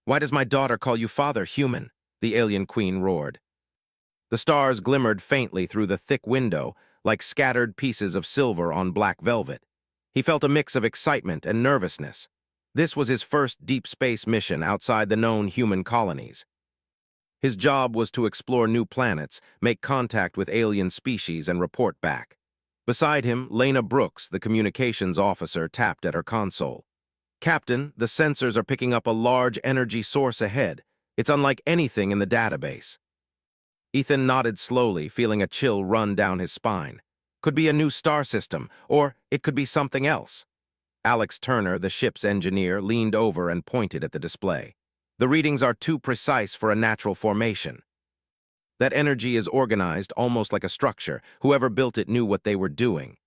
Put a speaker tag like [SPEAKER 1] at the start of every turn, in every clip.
[SPEAKER 1] Why does my daughter call you father, human? The alien queen roared. The stars glimmered faintly through the thick window, like scattered pieces of silver on black velvet. He felt a mix of excitement and nervousness. This was his first deep space mission outside the known human colonies. His job was to explore new planets, make contact with alien species, and report back. Beside him, Lena Brooks, the communications officer, tapped at her console. Captain, the sensors are picking up a large energy source ahead. It's unlike anything in the database. Ethan nodded slowly, feeling a chill run down his spine. Could be a new star system, or it could be something else. Alex Turner, the ship's engineer, leaned over and pointed at the display. The readings are too precise for a natural formation. That energy is organized almost like a structure. Whoever built it knew what they were doing.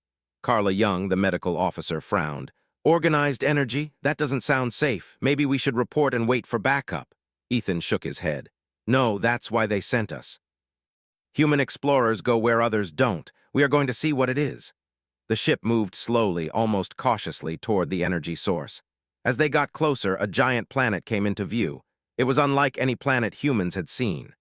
[SPEAKER 1] Carla Young, the medical officer, frowned. Organized energy? That doesn't sound safe. Maybe we should report and wait for backup. Ethan shook his head. No, that's why they sent us. Human explorers go where others don't. We are going to see what it is. The ship moved slowly, almost cautiously, toward the energy source. As they got closer, a giant planet came into view. It was unlike any planet humans had seen.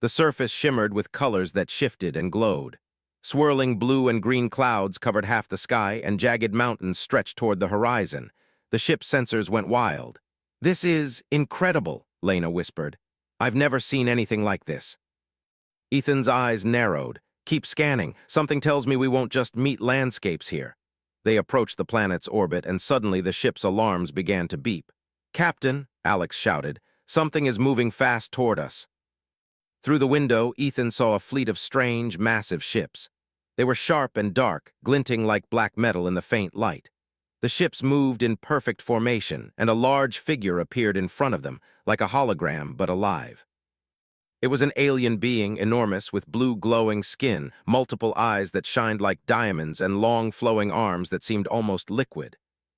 [SPEAKER 1] The surface shimmered with colors that shifted and glowed. Swirling blue and green clouds covered half the sky, and jagged mountains stretched toward the horizon. The ship's sensors went wild. This is incredible, Lena whispered. I've never seen anything like this. Ethan's eyes narrowed. Keep scanning. Something tells me we won't just meet landscapes here. They approached the planet's orbit, and suddenly the ship's alarms began to beep. Captain, Alex shouted, something is moving fast toward us. Through the window, Ethan saw a fleet of strange, massive ships. They were sharp and dark, glinting like black metal in the faint light. The ships moved in perfect formation, and a large figure appeared in front of them, like a hologram but alive. It was an alien being, enormous, with blue glowing skin, multiple eyes that shined like diamonds, and long flowing arms that seemed almost liquid.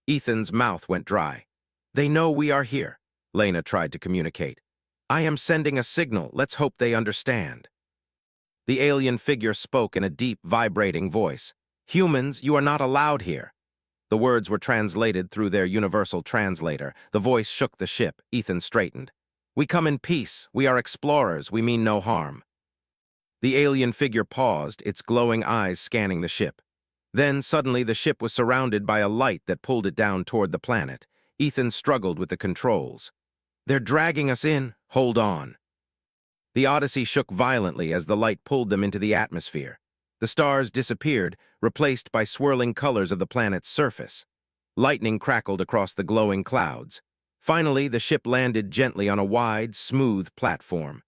[SPEAKER 1] Ethan's mouth went dry. They know we are here, Lena tried to communicate. I am sending a signal. Let's hope they understand. The alien figure spoke in a deep, vibrating voice. Humans, you are not allowed here. The words were translated through their universal translator. The voice shook the ship. Ethan straightened. We come in peace. We are explorers. We mean no harm. The alien figure paused, its glowing eyes scanning the ship. Then, suddenly, the ship was surrounded by a light that pulled it down toward the planet. Ethan struggled with the controls. They're dragging us in. Hold on. The Odyssey shook violently as the light pulled them into the atmosphere. The stars disappeared, replaced by swirling colors of the planet's surface. Lightning crackled across the glowing clouds. Finally, the ship landed gently on a wide, smooth platform.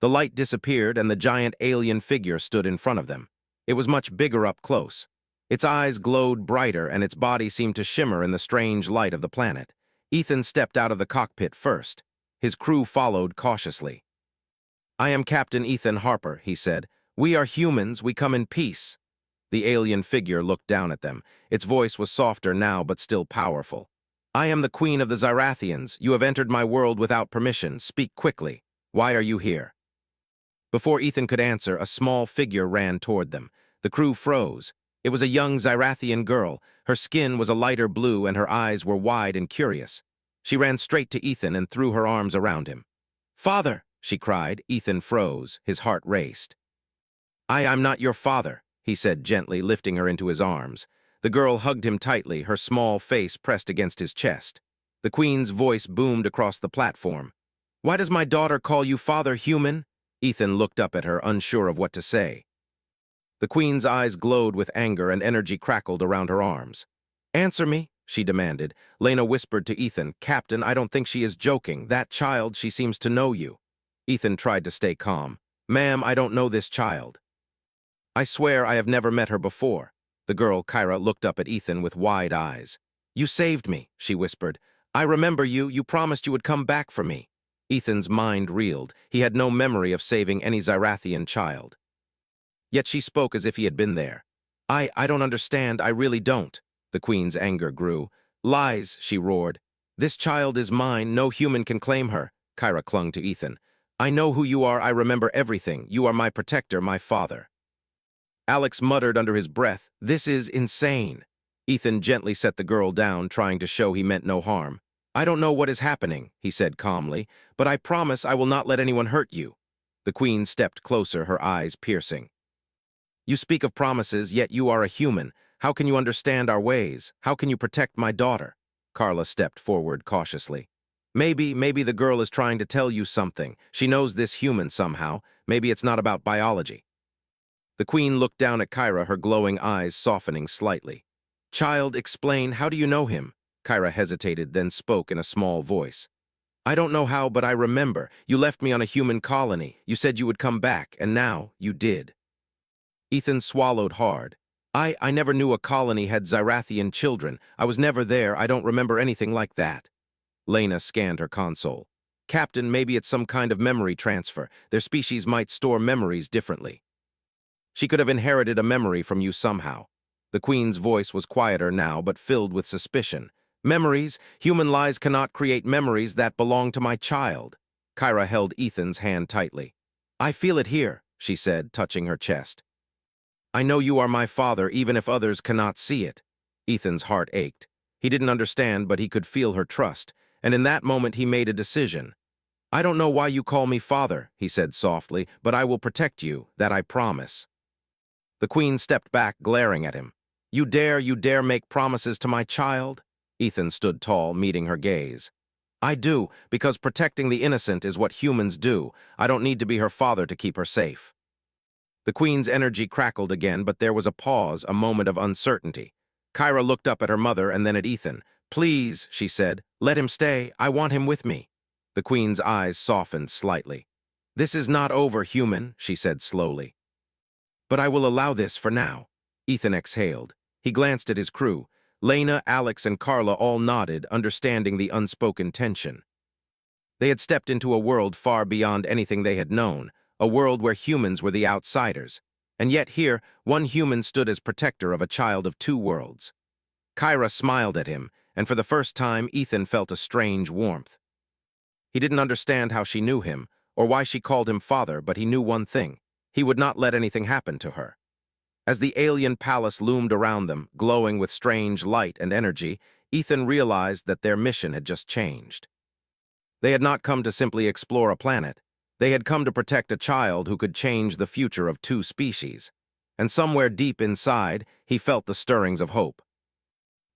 [SPEAKER 1] The light disappeared, and the giant alien figure stood in front of them. It was much bigger up close. Its eyes glowed brighter, and its body seemed to shimmer in the strange light of the planet. Ethan stepped out of the cockpit first. His crew followed cautiously. I am Captain Ethan Harper, he said. We are humans. We come in peace. The alien figure looked down at them. Its voice was softer now, but still powerful. I am the Queen of the Zyrathians. You have entered my world without permission. Speak quickly. Why are you here? Before Ethan could answer, a small figure ran toward them. The crew froze. It was a young Zyrathian girl. Her skin was a lighter blue, and her eyes were wide and curious. She ran straight to Ethan and threw her arms around him. Father, she cried. Ethan froze. His heart raced. I'm not your father, he said gently, lifting her into his arms. The girl hugged him tightly, her small face pressed against his chest. The Queen's voice boomed across the platform. Why does my daughter call you father, human? Ethan looked up at her, unsure of what to say. The Queen's eyes glowed with anger, and energy crackled around her arms. Answer me, she demanded. Lena whispered to Ethan, Captain, I don't think she is joking. That child, she seems to know you. Ethan tried to stay calm. Ma'am, I don't know this child. I swear I have never met her before. The girl, Kyra, looked up at Ethan with wide eyes. You saved me, she whispered. I remember you. You promised you would come back for me. Ethan's mind reeled. He had no memory of saving any Zyrathian child. Yet she spoke as if he had been there. I don't understand. I really don't. The Queen's anger grew. Lies, she roared. This child is mine. No human can claim her. Kyra clung to Ethan. I know who you are. I remember everything. You are my protector, my father. Alex muttered under his breath, This is insane. Ethan gently set the girl down, trying to show he meant no harm. I don't know what is happening, he said calmly, but I promise I will not let anyone hurt you. The queen stepped closer, her eyes piercing. You speak of promises, yet you are a human. How can you understand our ways? How can you protect my daughter? Carla stepped forward cautiously. Maybe the girl is trying to tell you something. She knows this human somehow. Maybe it's not about biology. The queen looked down at Kyra, her glowing eyes softening slightly. Child, explain, how do you know him? Kyra hesitated, then spoke in a small voice. I don't know how, but I remember. You left me on a human colony. You said you would come back, and now you did. Ethan swallowed hard. I never knew a colony had Zyrathian children. I was never there. I don't remember anything like that. Lena scanned her console. Captain, maybe it's some kind of memory transfer. Their species might store memories differently. She could have inherited a memory from you somehow. The queen's voice was quieter now, but filled with suspicion. Memories? Human lies cannot create memories that belong to my child. Kyra held Ethan's hand tightly. I feel it here, she said, touching her chest. I know you are my father, even if others cannot see it. Ethan's heart ached. He didn't understand, but he could feel her trust, and in that moment he made a decision. I don't know why you call me father, he said softly, but I will protect you, that I promise. The queen stepped back, glaring at him. You dare make promises to my child? Ethan stood tall, meeting her gaze. I do, because protecting the innocent is what humans do. I don't need to be her father to keep her safe. The queen's energy crackled again, but there was a pause, a moment of uncertainty. Kyra looked up at her mother and then at Ethan. Please, she said, let him stay. I want him with me. The queen's eyes softened slightly. This is not over, human, she said slowly. But I will allow this for now. Ethan exhaled. He glanced at his crew. Lena, Alex, and Carla all nodded, understanding the unspoken tension. They had stepped into a world far beyond anything they had known, a world where humans were the outsiders. And yet here, one human stood as protector of a child of two worlds. Kyra smiled at him, and for the first time, Ethan felt a strange warmth. He didn't understand how she knew him, or why she called him father, but he knew one thing. He would not let anything happen to her. As the alien palace loomed around them, glowing with strange light and energy, Ethan realized that their mission had just changed. They had not come to simply explore a planet. They had come to protect a child who could change the future of two species. And somewhere deep inside, he felt the stirrings of hope.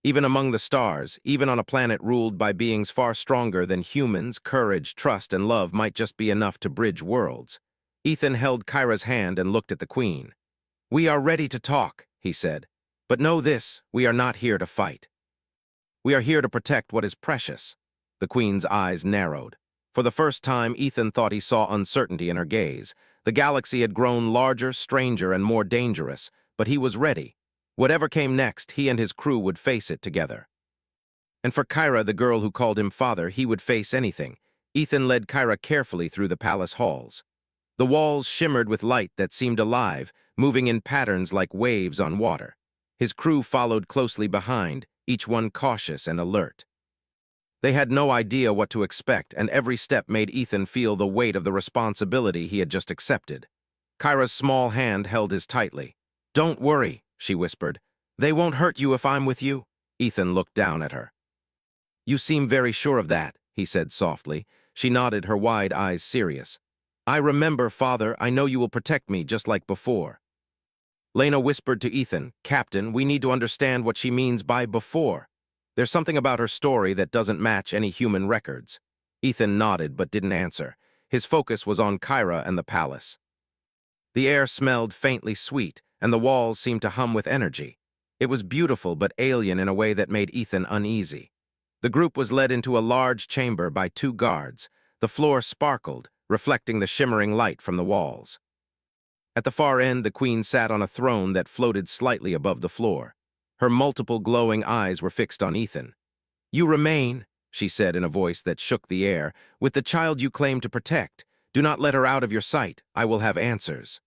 [SPEAKER 1] Even among the stars, even on a planet ruled by beings far stronger than humans, courage, trust, and love might just be enough to bridge worlds. Ethan held Kyra's hand and looked at the queen. We are ready to talk, he said. But know this, we are not here to fight. We are here to protect what is precious. The queen's eyes narrowed. For the first time, Ethan thought he saw uncertainty in her gaze. The galaxy had grown larger, stranger, and more dangerous, but he was ready. Whatever came next, he and his crew would face it together. And for Kyra, the girl who called him father, he would face anything. Ethan led Kyra carefully through the palace halls. The walls shimmered with light that seemed alive, moving in patterns like waves on water. His crew followed closely behind, each one cautious and alert. They had no idea what to expect, and every step made Ethan feel the weight of the responsibility he had just accepted. Kyra's small hand held his tightly. Don't worry, she whispered. They won't hurt you if I'm with you. Ethan looked down at her. You seem very sure of that, he said softly. She nodded, her wide eyes serious. I remember, father, I know you will protect me just like before. Lena whispered to Ethan, Captain, we need to understand what she means by before. There's something about her story that doesn't match any human records. Ethan nodded but didn't answer. His focus was on Kyra and the palace. The air smelled faintly sweet, and the walls seemed to hum with energy. It was beautiful but alien in a way that made Ethan uneasy. The group was led into a large chamber by two guards. The floor sparkled, reflecting the shimmering light from the walls. At the far end, the queen sat on a throne that floated slightly above the floor. Her multiple glowing eyes were fixed on Ethan. You remain, she said in a voice that shook the air, with the child you claim to protect. Do not let her out of your sight. I will have answers.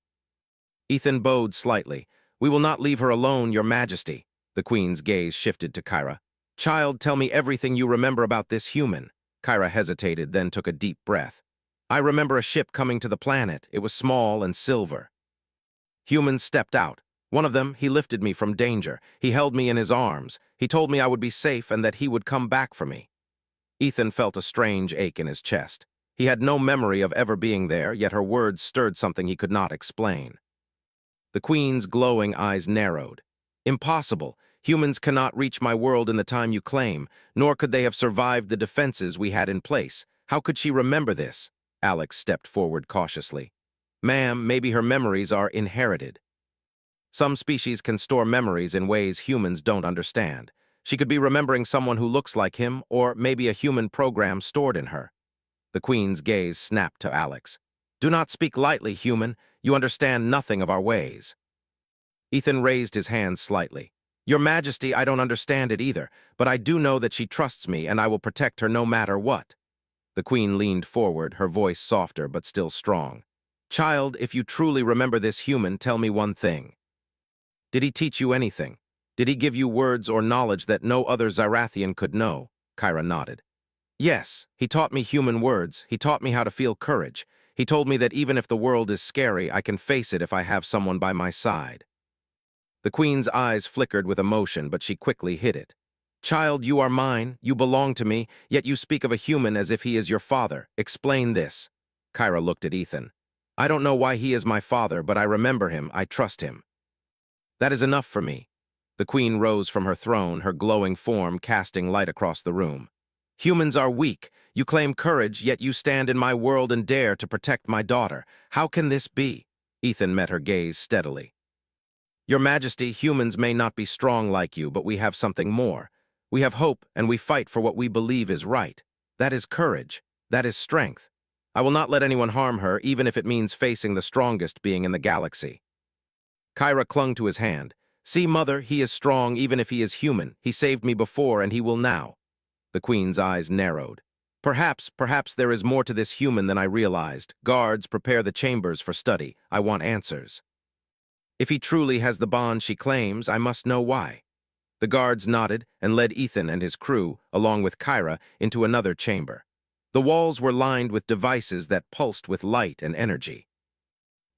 [SPEAKER 1] Ethan bowed slightly. We will not leave her alone, your majesty. The queen's gaze shifted to Kyra. Child, tell me everything you remember about this human. Kyra hesitated, then took a deep breath. I remember a ship coming to the planet. It was small and silver. Humans stepped out. One of them, he lifted me from danger. He held me in his arms. He told me I would be safe and that he would come back for me. Ethan felt a strange ache in his chest. He had no memory of ever being there, yet her words stirred something he could not explain. The Queen's glowing eyes narrowed. Impossible. Humans cannot reach my world in the time you claim, nor could they have survived the defenses we had in place. How could she remember this? Alex stepped forward cautiously. Ma'am, maybe her memories are inherited. Some species can store memories in ways humans don't understand. She could be remembering someone who looks like him, or maybe a human program stored in her. The Queen's gaze snapped to Alex. Do not speak lightly, human. You understand nothing of our ways. Ethan raised his hand slightly. Your Majesty, I don't understand it either, but I do know that she trusts me and I will protect her no matter what. The Queen leaned forward, her voice softer but still strong. Child, if you truly remember this human, tell me one thing. Did he teach you anything? Did he give you words or knowledge that no other Zyrathian could know? Kyra nodded. Yes, he taught me human words. He taught me how to feel courage. He told me that even if the world is scary, I can face it if I have someone by my side. The Queen's eyes flickered with emotion, but she quickly hid it. Child, you are mine, you belong to me, yet you speak of a human as if he is your father. Explain this. Kyra looked at Ethan. I don't know why he is my father, but I remember him, I trust him. That is enough for me. The Queen rose from her throne, her glowing form casting light across the room. Humans are weak. You claim courage, yet you stand in my world and dare to protect my daughter. How can this be? Ethan met her gaze steadily. Your Majesty, humans may not be strong like you, but we have something more. We have hope, and we fight for what we believe is right. That is courage. That is strength. I will not let anyone harm her, even if it means facing the strongest being in the galaxy. Kyra clung to his hand. See, Mother, he is strong even if he is human. He saved me before, and he will now. The Queen's eyes narrowed. Perhaps there is more to this human than I realized. Guards, prepare the chambers for study. I want answers. If he truly has the bond she claims, I must know why. The guards nodded and led Ethan and his crew, along with Kyra, into another chamber. The walls were lined with devices that pulsed with light and energy.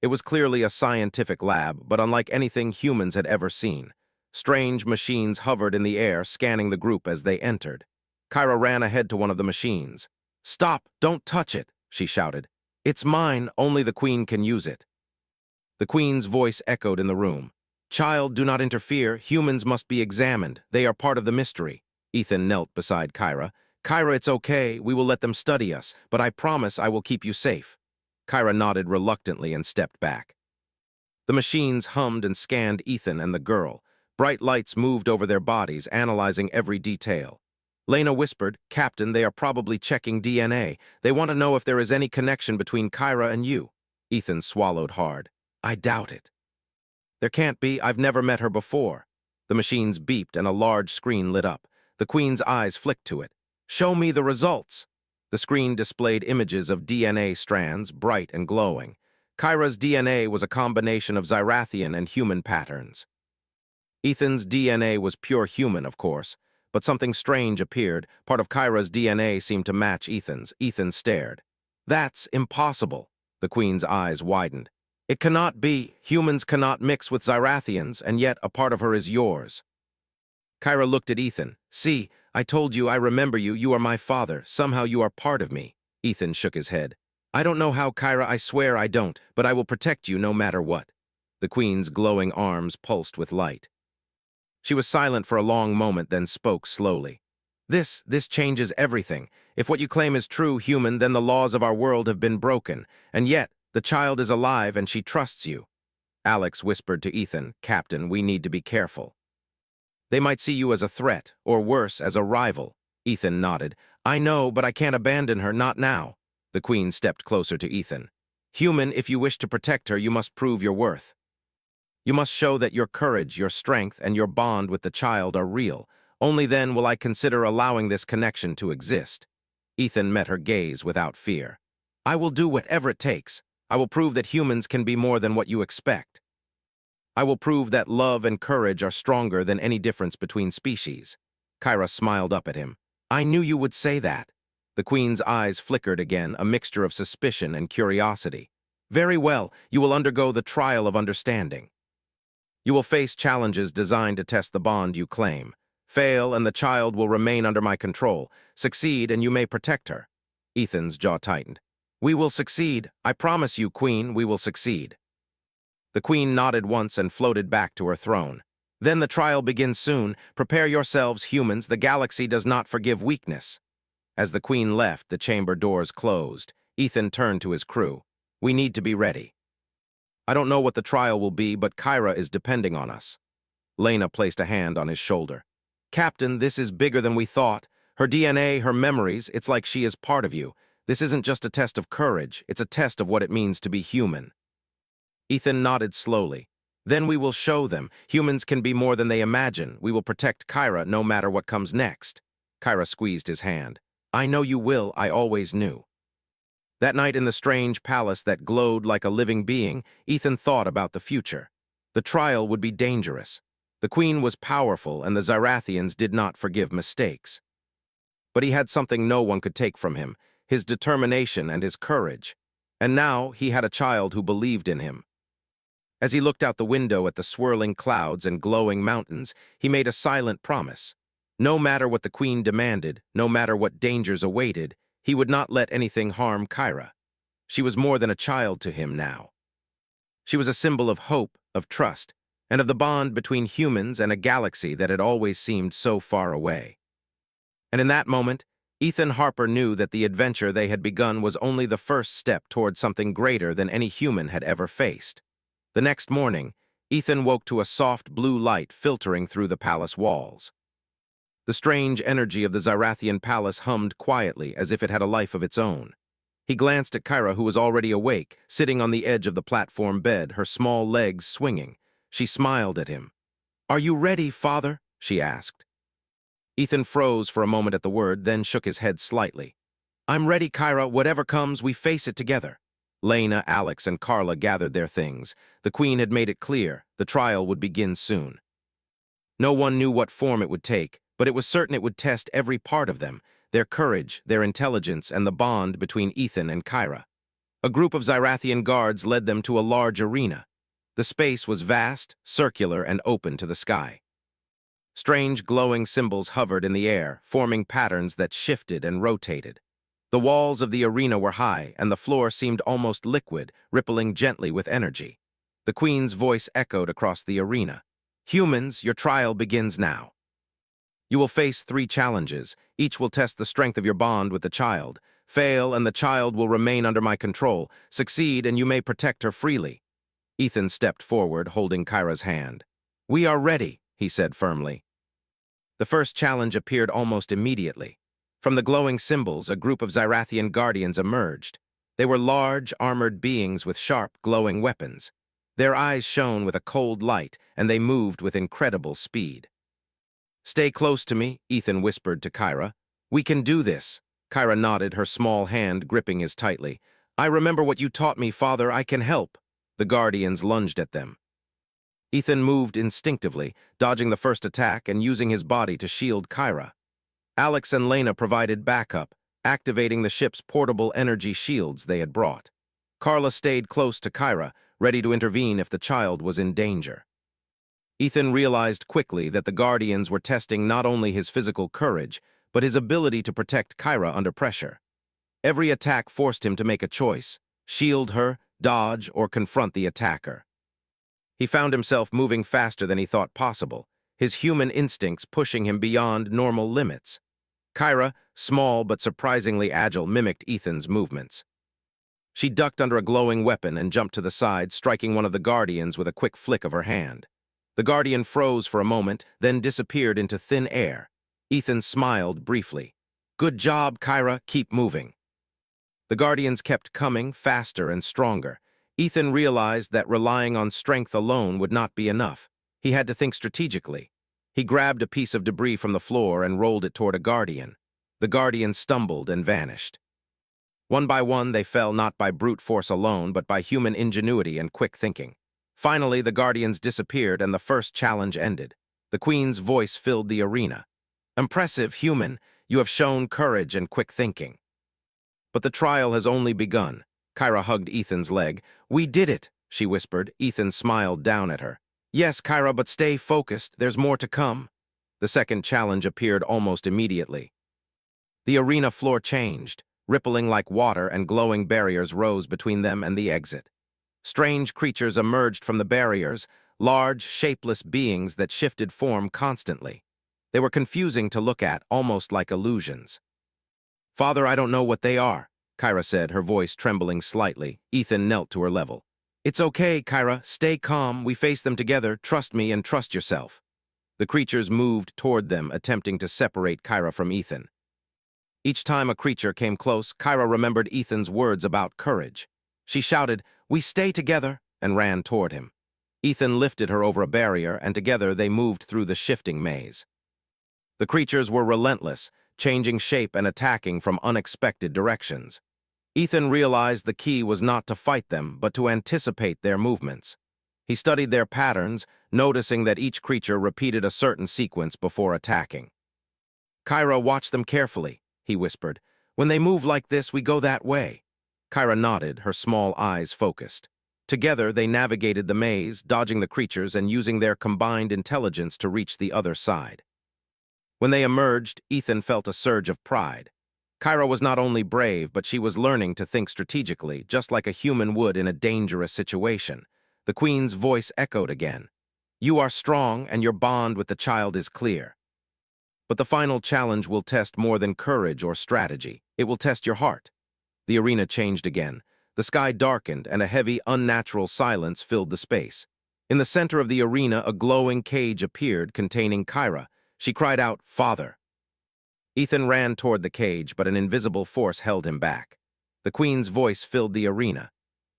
[SPEAKER 1] It was clearly a scientific lab, but unlike anything humans had ever seen. Strange machines hovered in the air, scanning the group as they entered. Kyra ran ahead to one of the machines. Stop! Don't touch it! She shouted. It's mine, only the Queen can use it. The Queen's voice echoed in the room. Child, do not interfere. Humans must be examined. They are part of the mystery. Ethan knelt beside Kyra. Kyra, it's okay. We will let them study us, but I promise I will keep you safe. Kyra nodded reluctantly and stepped back. The machines hummed and scanned Ethan and the girl. Bright lights moved over their bodies, analyzing every detail. Lena whispered, Captain, they are probably checking DNA. They want to know if there is any connection between Kyra and you. Ethan swallowed hard. I doubt it. There can't be. I've never met her before. The machines beeped and a large screen lit up. The Queen's eyes flicked to it. Show me the results. The screen displayed images of DNA strands, bright and glowing. Kyra's DNA was a combination of Zyrathian and human patterns. Ethan's DNA was pure human, of course, but something strange appeared. Part of Kyra's DNA seemed to match Ethan's. Ethan stared. That's impossible. The Queen's eyes widened. It cannot be. Humans cannot mix with Zyrathians, and yet a part of her is yours. Kyra looked at Ethan. See, I told you I remember you. You are my father. Somehow you are part of me. Ethan shook his head. I don't know how, Kyra. I swear I don't, but I will protect you no matter what. The Queen's glowing arms pulsed with light. She was silent for a long moment, then spoke slowly. This changes everything. If what you claim is true, human, then the laws of our world have been broken. And yet, the child is alive and she trusts you. Alex whispered to Ethan, Captain, we need to be careful. They might see you as a threat, or worse, as a rival. Ethan nodded. I know, but I can't abandon her, not now. The Queen stepped closer to Ethan. Human, if you wish to protect her, you must prove your worth. You must show that your courage, your strength, and your bond with the child are real. Only then will I consider allowing this connection to exist. Ethan met her gaze without fear. I will do whatever it takes. I will prove that humans can be more than what you expect. I will prove that love and courage are stronger than any difference between species. Kyra smiled up at him. I knew you would say that. The Queen's eyes flickered again, a mixture of suspicion and curiosity. Very well, you will undergo the trial of understanding. You will face challenges designed to test the bond you claim. Fail, and the child will remain under my control. Succeed, and you may protect her. Ethan's jaw tightened. We will succeed. I promise you, Queen, we will succeed. The Queen nodded once and floated back to her throne. Then the trial begins soon. Prepare yourselves, humans. The galaxy does not forgive weakness. As the Queen left, the chamber doors closed. Ethan turned to his crew. We need to be ready. I don't know what the trial will be, but Kyra is depending on us. Lena placed a hand on his shoulder. Captain, this is bigger than we thought. Her DNA, her memories, it's like she is part of you. This isn't just a test of courage, it's a test of what it means to be human. Ethan nodded slowly. Then we will show them. Humans can be more than they imagine. We will protect Kyra no matter what comes next. Kyra squeezed his hand. I know you will, I always knew. That night in the strange palace that glowed like a living being, Ethan thought about the future. The trial would be dangerous. The Queen was powerful, and the Zyrathians did not forgive mistakes. But he had something no one could take from him, his determination and his courage. And now he had a child who believed in him. As he looked out the window at the swirling clouds and glowing mountains, he made a silent promise. No matter what the Queen demanded, no matter what dangers awaited, he would not let anything harm Kyra. She was more than a child to him now. She was a symbol of hope, of trust, and of the bond between humans and a galaxy that had always seemed so far away. And in that moment, Ethan Harper knew that the adventure they had begun was only the first step toward something greater than any human had ever faced. The next morning, Ethan woke to a soft blue light filtering through the palace walls. The strange energy of the Zyrathian palace hummed quietly as if it had a life of its own. He glanced at Kyra, who was already awake, sitting on the edge of the platform bed, her small legs swinging. She smiled at him. Are you ready, father? She asked. Ethan froze for a moment at the word, then shook his head slightly. I'm ready, Kyra. Whatever comes, we face it together. Lena, Alex, and Carla gathered their things. The Queen had made it clear the trial would begin soon. No one knew what form it would take, but it was certain it would test every part of them, their courage, their intelligence, and the bond between Ethan and Kyra. A group of Zyrathian guards led them to a large arena. The space was vast, circular, and open to the sky. Strange glowing symbols hovered in the air, forming patterns that shifted and rotated. The walls of the arena were high, and the floor seemed almost liquid, rippling gently with energy. The Queen's voice echoed across the arena. Humans, your trial begins now. You will face 3 challenges. Each will test the strength of your bond with the child. Fail, and the child will remain under my control. Succeed, and you may protect her freely. Ethan stepped forward, holding Kyra's hand. We are ready, he said firmly. The first challenge appeared almost immediately. From the glowing symbols, a group of Zyrathian guardians emerged. They were large, armored beings with sharp, glowing weapons. Their eyes shone with a cold light, and they moved with incredible speed. Stay close to me, Ethan whispered to Kyra. We can do this. Kyra nodded, her small hand gripping his tightly. I remember what you taught me, father. I can help. The guardians lunged at them. Ethan moved instinctively, dodging the first attack and using his body to shield Kyra. Alex and Lena provided backup, activating the ship's portable energy shields they had brought. Carla stayed close to Kyra, ready to intervene if the child was in danger. Ethan realized quickly that the Guardians were testing not only his physical courage, but his ability to protect Kyra under pressure. Every attack forced him to make a choice: shield her, dodge, or confront the attacker. He found himself moving faster than he thought possible, his human instincts pushing him beyond normal limits. Kyra, small but surprisingly agile, mimicked Ethan's movements. She ducked under a glowing weapon and jumped to the side, striking one of the Guardians with a quick flick of her hand. The Guardian froze for a moment, then disappeared into thin air. Ethan smiled briefly. Good job, Kyra. Keep moving. The Guardians kept coming, faster and stronger. Ethan realized that relying on strength alone would not be enough. He had to think strategically. He grabbed a piece of debris from the floor and rolled it toward a Guardian. The Guardian stumbled and vanished. One by one, they fell not by brute force alone, but by human ingenuity and quick thinking. Finally, the Guardians disappeared and the first challenge ended. The Queen's voice filled the arena. Impressive, human. You have shown courage and quick thinking. But the trial has only begun. Kyra hugged Ethan's leg. We did it, she whispered. Ethan smiled down at her. Yes, Kyra, but stay focused. There's more to come. The second challenge appeared almost immediately. The arena floor changed, rippling like water, and glowing barriers rose between them and the exit. Strange creatures emerged from the barriers, large, shapeless beings that shifted form constantly. They were confusing to look at, almost like illusions. "Father, I don't know what they are," Kyra said, her voice trembling slightly. Ethan knelt to her level. "It's okay, Kyra. Stay calm. We face them together. Trust me and trust yourself." The creatures moved toward them, attempting to separate Kyra from Ethan. Each time a creature came close, Kyra remembered Ethan's words about courage. She shouted, "We stay together," and ran toward him. Ethan lifted her over a barrier, and together they moved through the shifting maze. The creatures were relentless, changing shape and attacking from unexpected directions. Ethan realized the key was not to fight them, but to anticipate their movements. He studied their patterns, noticing that each creature repeated a certain sequence before attacking. "Kyra, watch them carefully," he whispered. "When they move like this, we go that way." Kyra nodded, her small eyes focused. Together, they navigated the maze, dodging the creatures and using their combined intelligence to reach the other side. When they emerged, Ethan felt a surge of pride. Kyra was not only brave, but she was learning to think strategically, just like a human would in a dangerous situation. The Queen's voice echoed again. "You are strong, and your bond with the child is clear. But the final challenge will test more than courage or strategy. It will test your heart." The arena changed again. The sky darkened, and a heavy, unnatural silence filled the space. In the center of the arena, a glowing cage appeared containing Kyra. She cried out, "Father." Ethan ran toward the cage, but an invisible force held him back. The Queen's voice filled the arena.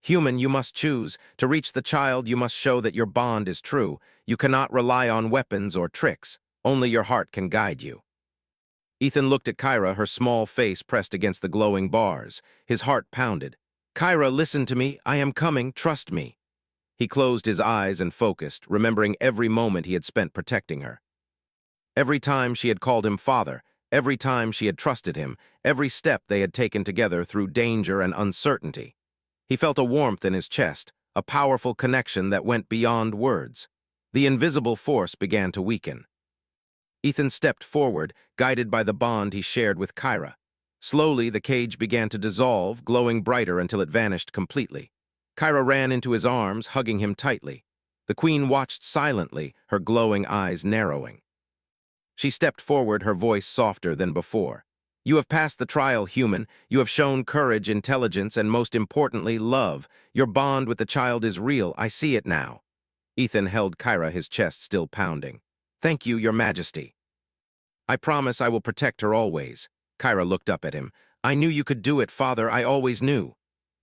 [SPEAKER 1] "Human, you must choose. To reach the child, you must show that your bond is true. You cannot rely on weapons or tricks. Only your heart can guide you." Ethan looked at Kyra, her small face pressed against the glowing bars. His heart pounded. "Kyra, listen to me. I am coming. Trust me." He closed his eyes and focused, remembering every moment he had spent protecting her. Every time she had called him father, every time she had trusted him, every step they had taken together through danger and uncertainty. He felt a warmth in his chest, a powerful connection that went beyond words. The invisible force began to weaken. Ethan stepped forward, guided by the bond he shared with Kyra. Slowly, the cage began to dissolve, glowing brighter until it vanished completely. Kyra ran into his arms, hugging him tightly. The Queen watched silently, her glowing eyes narrowing. She stepped forward, her voice softer than before. "You have passed the trial, human. You have shown courage, intelligence, and most importantly, love. Your bond with the child is real. I see it now." Ethan held Kyra, his chest still pounding. "Thank you, Your Majesty." "I promise I will protect her always." Kyra looked up at him. "I knew you could do it, Father. I always knew."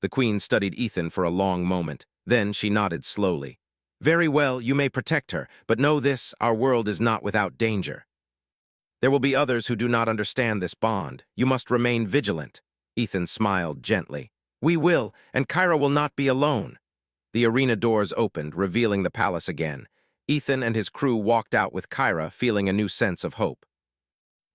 [SPEAKER 1] The Queen studied Ethan for a long moment. Then she nodded slowly. "Very well, you may protect her, but know this, our world is not without danger. There will be others who do not understand this bond. You must remain vigilant." Ethan smiled gently. "We will, and Kyra will not be alone." The arena doors opened, revealing the palace again. Ethan and his crew walked out with Kyra, feeling a new sense of hope.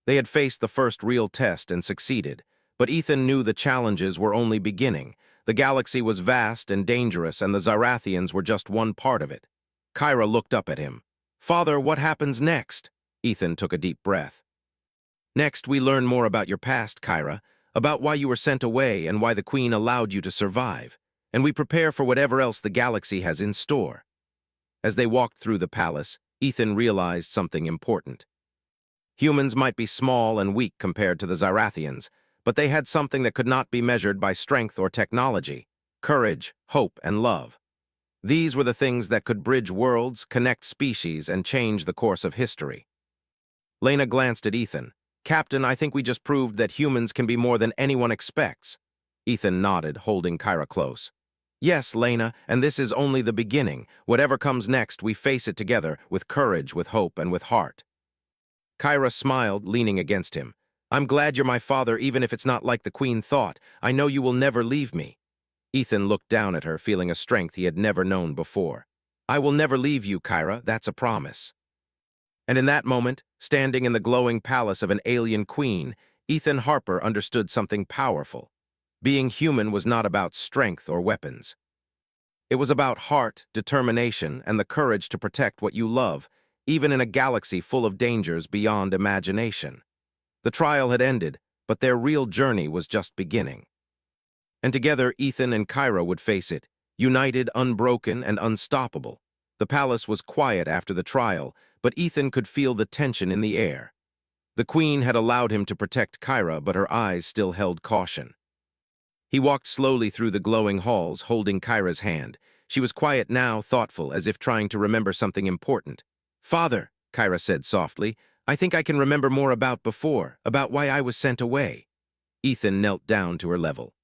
[SPEAKER 1] They had faced the first real test and succeeded, but Ethan knew the challenges were only beginning. The galaxy was vast and dangerous, and the Zarathians were just one part of it. Kyra looked up at him. "Father, what happens next?" Ethan took a deep breath. "Next, we learn more about your past, Kyra, about why you were sent away and why the Queen allowed you to survive, and we prepare for whatever else the galaxy has in store." As they walked through the palace, Ethan realized something important. Humans might be small and weak compared to the Zarathians, but they had something that could not be measured by strength or technology: courage, hope, and love. These were the things that could bridge worlds, connect species, and change the course of history. Lena glanced at Ethan. "Captain, I think we just proved that humans can be more than anyone expects." Ethan nodded, holding Kyra close. "Yes, Lena, and this is only the beginning. Whatever comes next, we face it together, with courage, with hope, and with heart." Kyra smiled, leaning against him. "I'm glad you're my father, even if it's not like the Queen thought. I know you will never leave me." Ethan looked down at her, feeling a strength he had never known before. "I will never leave you, Kyra. That's a promise." And in that moment, standing in the glowing palace of an alien queen, Ethan Harper understood something powerful. Being human was not about strength or weapons. It was about heart, determination, and the courage to protect what you love, even in a galaxy full of dangers beyond imagination. The trial had ended, but their real journey was just beginning. And together, Ethan and Kyra would face it, united, unbroken, and unstoppable. The palace was quiet after the trial, but Ethan could feel the tension in the air. The Queen had allowed him to protect Kyra, but her eyes still held caution. He walked slowly through the glowing halls, holding Kyra's hand. She was quiet now, thoughtful, as if trying to remember something important. "Father," Kyra said softly, "I think I can remember more about before, about why I was sent away." Ethan knelt down to her level.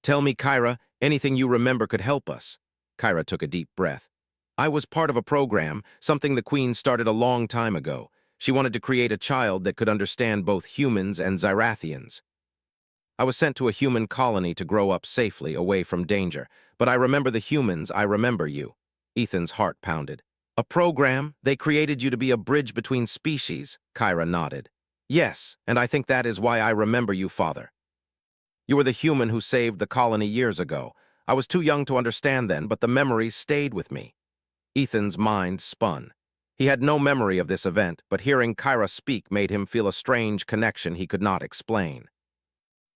[SPEAKER 1] "Tell me, Kyra, anything you remember could help us." Kyra took a deep breath. "I was part of a program, something the Queen started a long time ago. She wanted to create a child that could understand both humans and Zyrathians. I was sent to a human colony to grow up safely, away from danger. But I remember the humans, I remember you." Ethan's heart pounded. "A program? They created you to be a bridge between species?" Kyra nodded. "Yes, and I think that is why I remember you, Father. You were the human who saved the colony years ago. I was too young to understand then, but the memories stayed with me." Ethan's mind spun. He had no memory of this event, but hearing Kyra speak made him feel a strange connection he could not explain.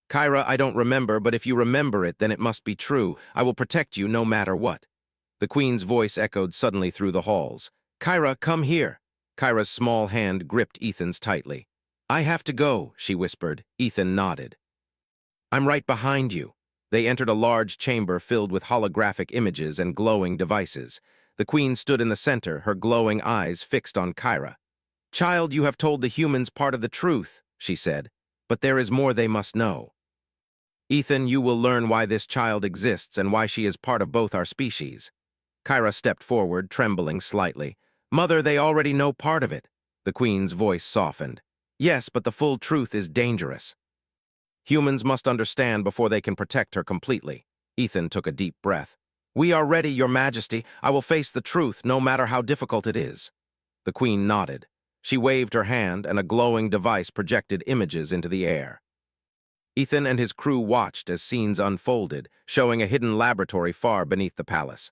[SPEAKER 1] "Kyra, I don't remember, but if you remember it, then it must be true. I will protect you no matter what." The Queen's voice echoed suddenly through the halls. "Kyra, come here." Kyra's small hand gripped Ethan's tightly. "I have to go," she whispered. Ethan nodded. "I'm right behind you." They entered a large chamber filled with holographic images and glowing devices. The Queen stood in the center, her glowing eyes fixed on Kyra. "Child, you have told the humans part of the truth," she said, "but there is more they must know. Ethan, you will learn why this child exists and why she is part of both our species." Kyra stepped forward, trembling slightly. "Mother, they already know part of it." The Queen's voice softened. "Yes, but the full truth is dangerous. Humans must understand before they can protect her completely." Ethan took a deep breath. "We are ready, Your Majesty. I will face the truth, no matter how difficult it is." The Queen nodded. She waved her hand, and a glowing device projected images into the air. Ethan and his crew watched as scenes unfolded, showing a hidden laboratory far beneath the palace.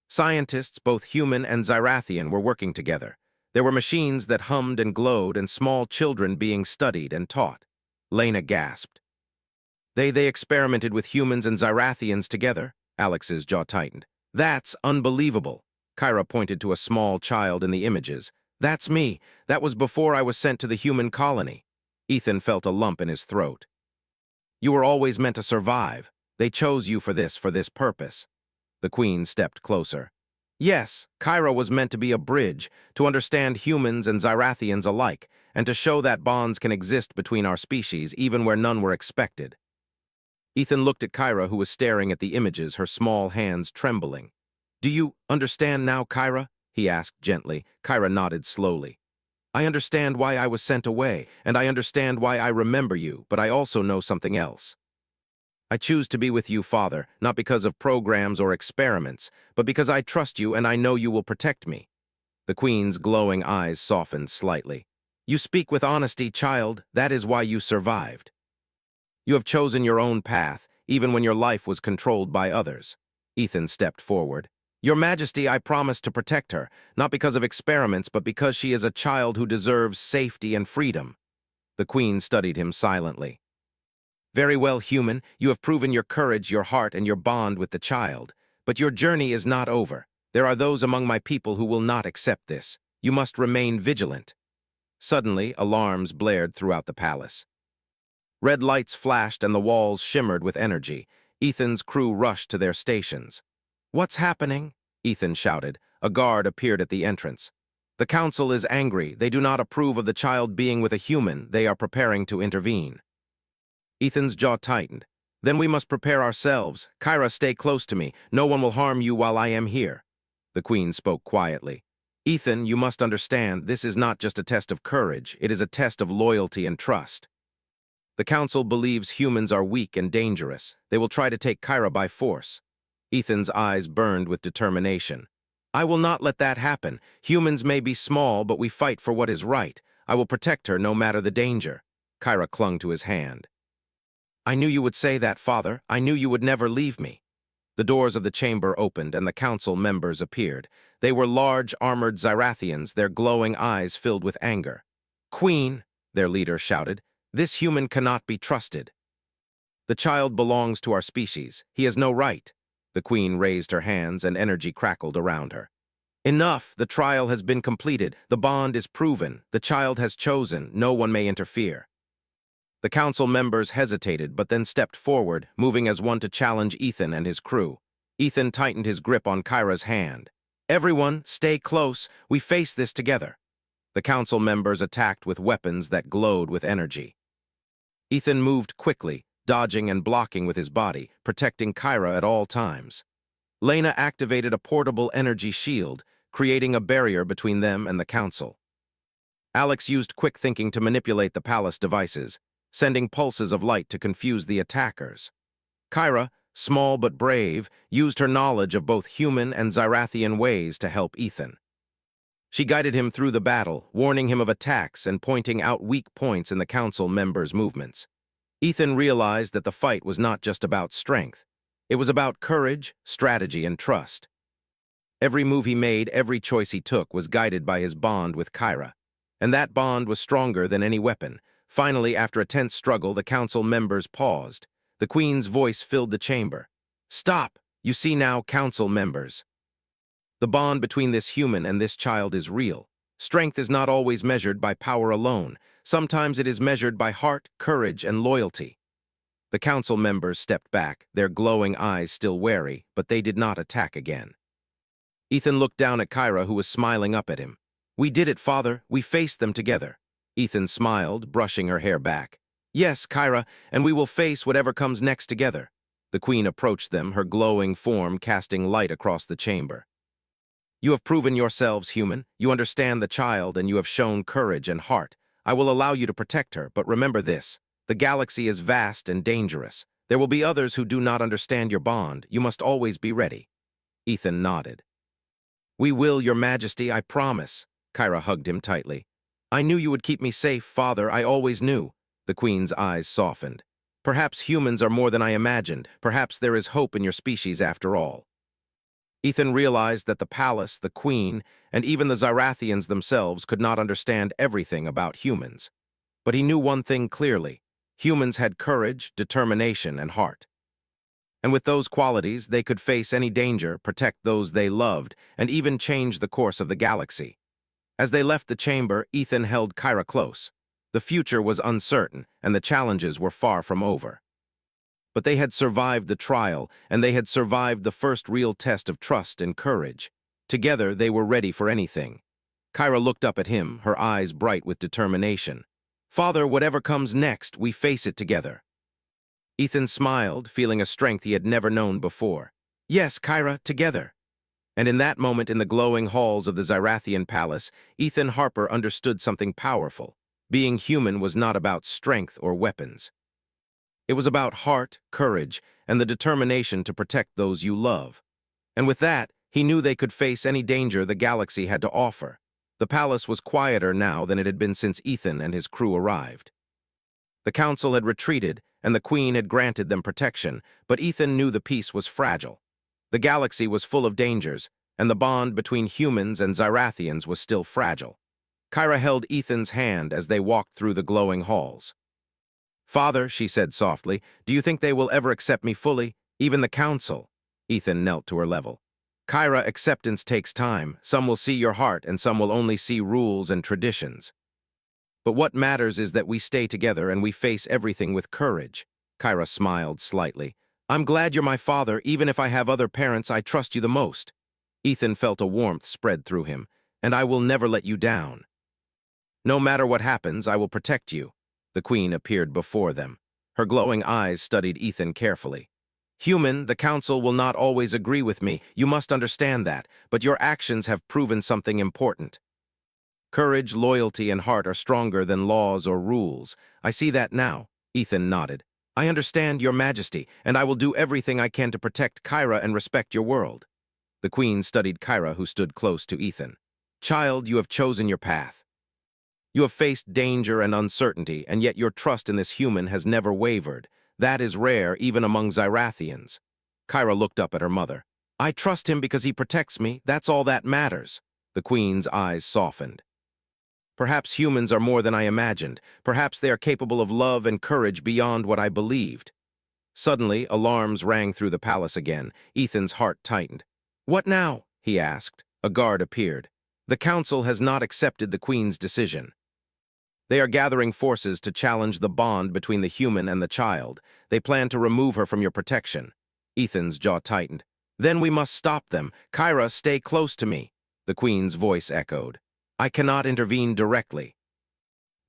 [SPEAKER 1] Scientists, both human and Zyrathian, were working together. There were machines that hummed and glowed, and small children being studied and taught. Lena gasped. They experimented with humans and Zyrathians together?" Alex's jaw tightened. "That's unbelievable." Kyra pointed to a small child in the images. "That's me. That was before I was sent to the human colony." Ethan felt a lump in his throat. "You were always meant to survive. They chose you for this purpose." The Queen stepped closer. "Yes, Kyra was meant to be a bridge, to understand humans and Zyrathians alike, and to show that bonds can exist between our species, even where none were expected." Ethan looked at Kyra, who was staring at the images, her small hands trembling. "Do you understand now, Kyra?" he asked gently. Kyra nodded slowly. "I understand why I was sent away, and I understand why I remember you, but I also know something else. I choose to be with you, Father, not because of programs or experiments, but because I trust you and I know you will protect me." The Queen's glowing eyes softened slightly. "You speak with honesty, child. That is why you survived. You have chosen your own path, even when your life was controlled by others." Ethan stepped forward. "Your Majesty, I promise to protect her, not because of experiments, but because she is a child who deserves safety and freedom." The Queen studied him silently. "Very well, human. You have proven your courage, your heart, and your bond with the child. But your journey is not over. There are those among my people who will not accept this. You must remain vigilant." Suddenly, alarms blared throughout the palace. Red lights flashed and the walls shimmered with energy. Ethan's crew rushed to their stations. "What's happening?" Ethan shouted. A guard appeared at the entrance. "The council is angry. They do not approve of the child being with a human. They are preparing to intervene." Ethan's jaw tightened. "Then we must prepare ourselves. Kyra, stay close to me. No one will harm you while I am here." The Queen spoke quietly. "Ethan, you must understand, this is not just a test of courage. It is a test of loyalty and trust. The Council believes humans are weak and dangerous. They will try to take Kyra by force." Ethan's eyes burned with determination. "I will not let that happen. Humans may be small, but we fight for what is right. I will protect her no matter the danger." Kyra clung to his hand. "I knew you would say that, Father. I knew you would never leave me." The doors of the chamber opened and the council members appeared. They were large, armored Zyrathians, their glowing eyes filled with anger. "Queen," their leader shouted, "this human cannot be trusted. The child belongs to our species. He has no right." The queen raised her hands and energy crackled around her. "Enough! The trial has been completed. The bond is proven. The child has chosen. No one may interfere." The council members hesitated but then stepped forward, moving as one to challenge Ethan and his crew. Ethan tightened his grip on Kyra's hand. "Everyone, stay close. We face this together." The council members attacked with weapons that glowed with energy. Ethan moved quickly, dodging and blocking with his body, protecting Kyra at all times. Lena activated a portable energy shield, creating a barrier between them and the council. Alex used quick thinking to manipulate the palace devices, sending pulses of light to confuse the attackers. Kyra, small but brave, used her knowledge of both human and Zyrathian ways to help Ethan. She guided him through the battle, warning him of attacks and pointing out weak points in the council members' movements. Ethan realized that the fight was not just about strength. It was about courage, strategy, and trust. Every move he made, every choice he took was guided by his bond with Kyra. And that bond was stronger than any weapon. Finally, after a tense struggle, the council members paused. The queen's voice filled the chamber. "Stop! You see now, council members. The bond between this human and this child is real. Strength is not always measured by power alone. Sometimes it is measured by heart, courage, and loyalty." The council members stepped back, their glowing eyes still wary, but they did not attack again. Ethan looked down at Kyra, who was smiling up at him. "We did it, Father. We faced them together." Ethan smiled, brushing her hair back. "Yes, Kyra, and we will face whatever comes next together." The queen approached them, her glowing form casting light across the chamber. "You have proven yourselves human. You understand the child, and you have shown courage and heart. I will allow you to protect her, but remember this. The galaxy is vast and dangerous. There will be others who do not understand your bond. You must always be ready." Ethan nodded. "We will, Your Majesty, I promise." Kyra hugged him tightly. "I knew you would keep me safe, Father. I always knew." The queen's eyes softened. "Perhaps humans are more than I imagined. Perhaps there is hope in your species after all." Ethan realized that the palace, the queen, and even the Zyrathians themselves could not understand everything about humans. But he knew one thing clearly. Humans had courage, determination, and heart. And with those qualities, they could face any danger, protect those they loved, and even change the course of the galaxy. As they left the chamber, Ethan held Kyra close. The future was uncertain, and the challenges were far from over. But they had survived the trial, and they had survived the first real test of trust and courage. Together, they were ready for anything. Kyra looked up at him, her eyes bright with determination. "Father, whatever comes next, we face it together." Ethan smiled, feeling a strength he had never known before. "Yes, Kyra, together." And in that moment in the glowing halls of the Zyrathian palace, Ethan Harper understood something powerful. Being human was not about strength or weapons. It was about heart, courage, and the determination to protect those you love. And with that, he knew they could face any danger the galaxy had to offer. The palace was quieter now than it had been since Ethan and his crew arrived. The council had retreated, and the queen had granted them protection, but Ethan knew the peace was fragile. The galaxy was full of dangers, and the bond between humans and Zyrathians was still fragile. Kyra held Ethan's hand as they walked through the glowing halls. "Father," she said softly, "do you think they will ever accept me fully? Even the council?" Ethan knelt to her level. "Kyra, acceptance takes time. Some will see your heart, and some will only see rules and traditions. But what matters is that we stay together and we face everything with courage." Kyra smiled slightly. "I'm glad you're my father. Even if I have other parents, I trust you the most." Ethan felt a warmth spread through him. "And I will never let you down. No matter what happens, I will protect you." The queen appeared before them. Her glowing eyes studied Ethan carefully. "Human, the council will not always agree with me. You must understand that. But your actions have proven something important. Courage, loyalty, and heart are stronger than laws or rules. I see that now." Ethan nodded. "I understand, Your Majesty, and I will do everything I can to protect Kyra and respect your world." The queen studied Kyra, who stood close to Ethan. "Child, you have chosen your path. You have faced danger and uncertainty, and yet your trust in this human has never wavered. That is rare, even among Zyrathians." Kyra looked up at her mother. I trust him because he protects me, that's all that matters. The Queen's eyes softened. Perhaps humans are more than I imagined. Perhaps they are capable of love and courage beyond what I believed. Suddenly, alarms rang through the palace again. Ethan's heart tightened. What now? He asked. A guard appeared. The council has not accepted the Queen's decision. They are gathering forces to challenge the bond between the human and the child. They plan to remove her from your protection. Ethan's jaw tightened. Then we must stop them. Kyra, stay close to me. The Queen's voice echoed. I cannot intervene directly.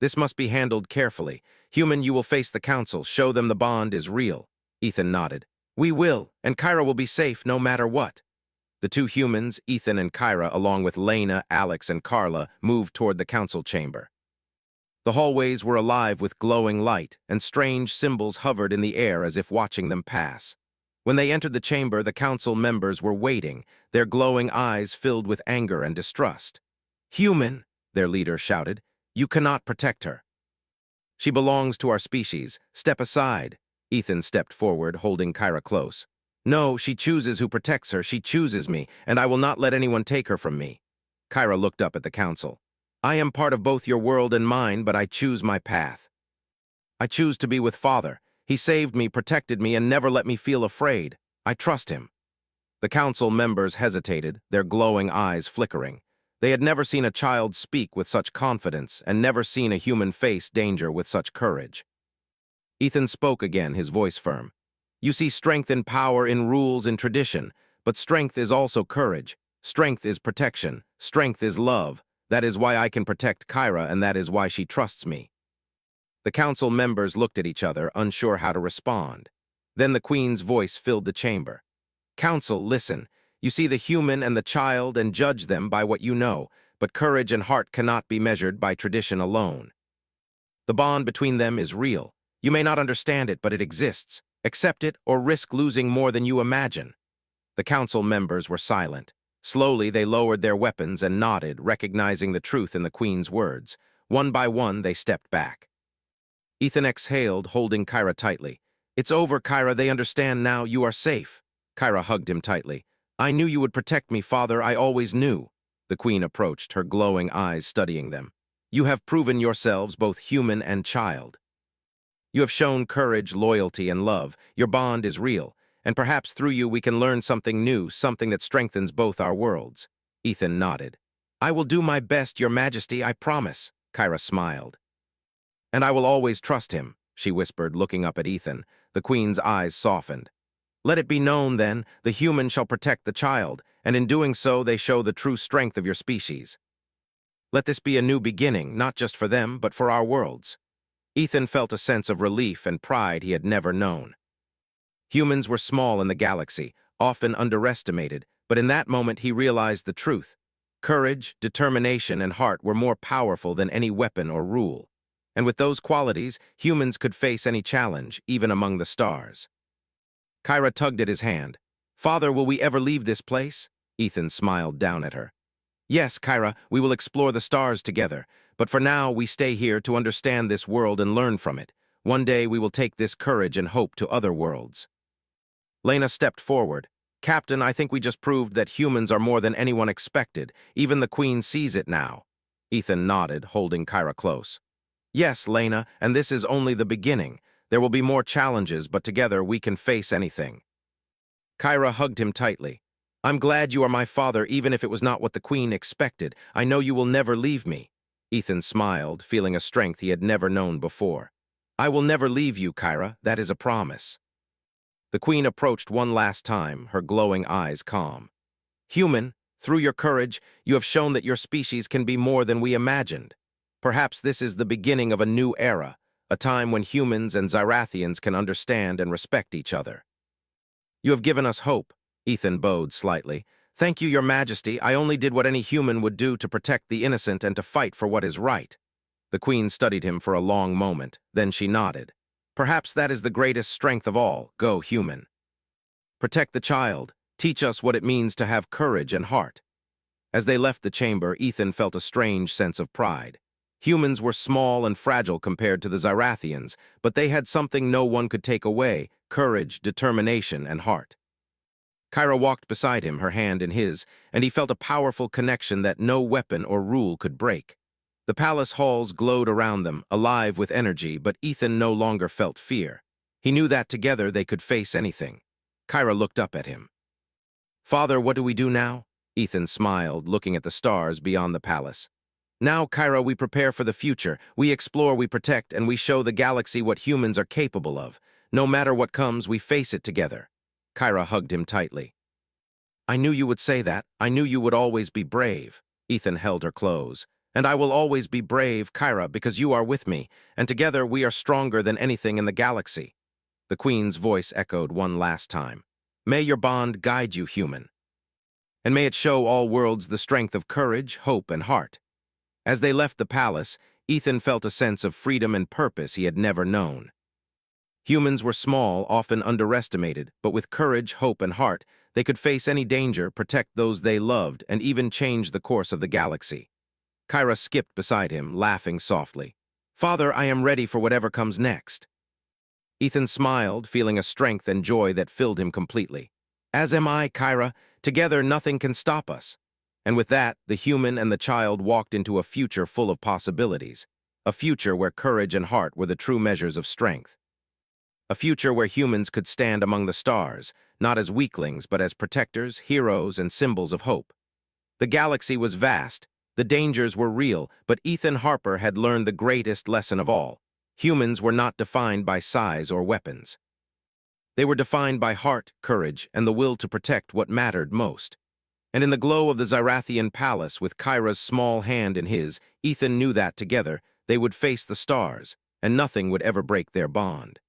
[SPEAKER 1] This must be handled carefully. Human, you will face the council. Show them the bond is real. Ethan nodded. We will, and Kyra will be safe no matter what. The two humans, Ethan and Kyra, along with Lena, Alex, and Carla, moved toward the council chamber. The hallways were alive with glowing light, and strange symbols hovered in the air as if watching them pass. When they entered the chamber, the council members were waiting, their glowing eyes filled with anger and distrust. Human, their leader shouted, you cannot protect her. She belongs to our species. Step aside. Ethan stepped forward, holding Kyra close. No, she chooses who protects her. She chooses me, and I will not let anyone take her from me. Kyra looked up at the council. I am part of both your world and mine, but I choose my path. I choose to be with Father. He saved me, protected me, and never let me feel afraid. I trust him. The council members hesitated, their glowing eyes flickering. They had never seen a child speak with such confidence and never seen a human face danger with such courage. Ethan spoke again, his voice firm. You see strength and power in rules and tradition, but strength is also courage. Strength is protection. Strength is love. That is why I can protect Kyra, and that is why she trusts me. The council members looked at each other, unsure how to respond. Then the Queen's voice filled the chamber. Council, listen. You see the human and the child and judge them by what you know, but courage and heart cannot be measured by tradition alone. The bond between them is real. You may not understand it, but it exists. Accept it or risk losing more than you imagine. The council members were silent. Slowly, they lowered their weapons and nodded, recognizing the truth in the Queen's words. One by one, they stepped back. Ethan exhaled, holding Kyra tightly. It's over, Kyra. They understand now. You are safe. Kyra hugged him tightly. I knew you would protect me, Father. I always knew. The Queen approached, her glowing eyes studying them. You have proven yourselves both human and child. You have shown courage, loyalty, and love. Your bond is real. And perhaps through you we can learn something new, something that strengthens both our worlds. Ethan nodded. I will do my best, Your Majesty, I promise. Kyra smiled. And I will always trust him, she whispered, looking up at Ethan. The Queen's eyes softened. Let it be known, then, the human shall protect the child, and in doing so they show the true strength of your species. Let this be a new beginning, not just for them, but for our worlds. Ethan felt a sense of relief and pride he had never known. Humans were small in the galaxy, often underestimated, but in that moment he realized the truth. Courage, determination, and heart were more powerful than any weapon or rule. And with those qualities, humans could face any challenge, even among the stars. Kyra tugged at his hand. Father, will we ever leave this place? Ethan smiled down at her. Yes, Kyra, we will explore the stars together, but for now we stay here to understand this world and learn from it. One day we will take this courage and hope to other worlds. Lena stepped forward. Captain, I think we just proved that humans are more than anyone expected. Even the Queen sees it now. Ethan nodded, holding Kyra close. Yes, Lena, and this is only the beginning. There will be more challenges, but together we can face anything. Kyra hugged him tightly. I'm glad you are my father, even if it was not what the Queen expected. I know you will never leave me. Ethan smiled, feeling a strength he had never known before. I will never leave you, Kyra. That is a promise. The Queen approached one last time, her glowing eyes calm. Human, through your courage, you have shown that your species can be more than we imagined. Perhaps this is the beginning of a new era, a time when humans and Zyrathians can understand and respect each other. You have given us hope, Ethan bowed slightly. Thank you, Your Majesty. I only did what any human would do to protect the innocent and to fight for what is right. The Queen studied him for a long moment, then she nodded. Perhaps that is the greatest strength of all. Go, human. Protect the child. Teach us what it means to have courage and heart. As they left the chamber, Ethan felt a strange sense of pride. Humans were small and fragile compared to the Zyrathians, but they had something no one could take away: courage, determination, and heart. Kyra walked beside him, her hand in his, and he felt a powerful connection that no weapon or rule could break. The palace halls glowed around them, alive with energy, but Ethan no longer felt fear. He knew that together they could face anything. Kyra looked up at him. "Father, what do we do now?" Ethan smiled, looking at the stars beyond the palace. "Now, Kyra, we prepare for the future. We explore, we protect, and we show the galaxy what humans are capable of. No matter what comes, we face it together." Kyra hugged him tightly. "I knew you would say that. I knew you would always be brave." Ethan held her close. "And I will always be brave, Kyra, because you are with me, and together we are stronger than anything in the galaxy." The Queen's voice echoed one last time. "May your bond guide you, human. And may it show all worlds the strength of courage, hope, and heart." As they left the palace, Ethan felt a sense of freedom and purpose he had never known. Humans were small, often underestimated, but with courage, hope, and heart, they could face any danger, protect those they loved, and even change the course of the galaxy. Kyra skipped beside him, laughing softly. "Father, I am ready for whatever comes next." Ethan smiled, feeling a strength and joy that filled him completely. "As am I, Kyra. Together, nothing can stop us." And with that, the human and the child walked into a future full of possibilities. A future where courage and heart were the true measures of strength. A future where humans could stand among the stars, not as weaklings, but as protectors, heroes, and symbols of hope. The galaxy was vast, the dangers were real, but Ethan Harper had learned the greatest lesson of all. Humans were not defined by size or weapons. They were defined by heart, courage, and the will to protect what mattered most. And in the glow of the Zyrathian palace, with Kyra's small hand in his, Ethan knew that together they would face the stars, and nothing would ever break their bond.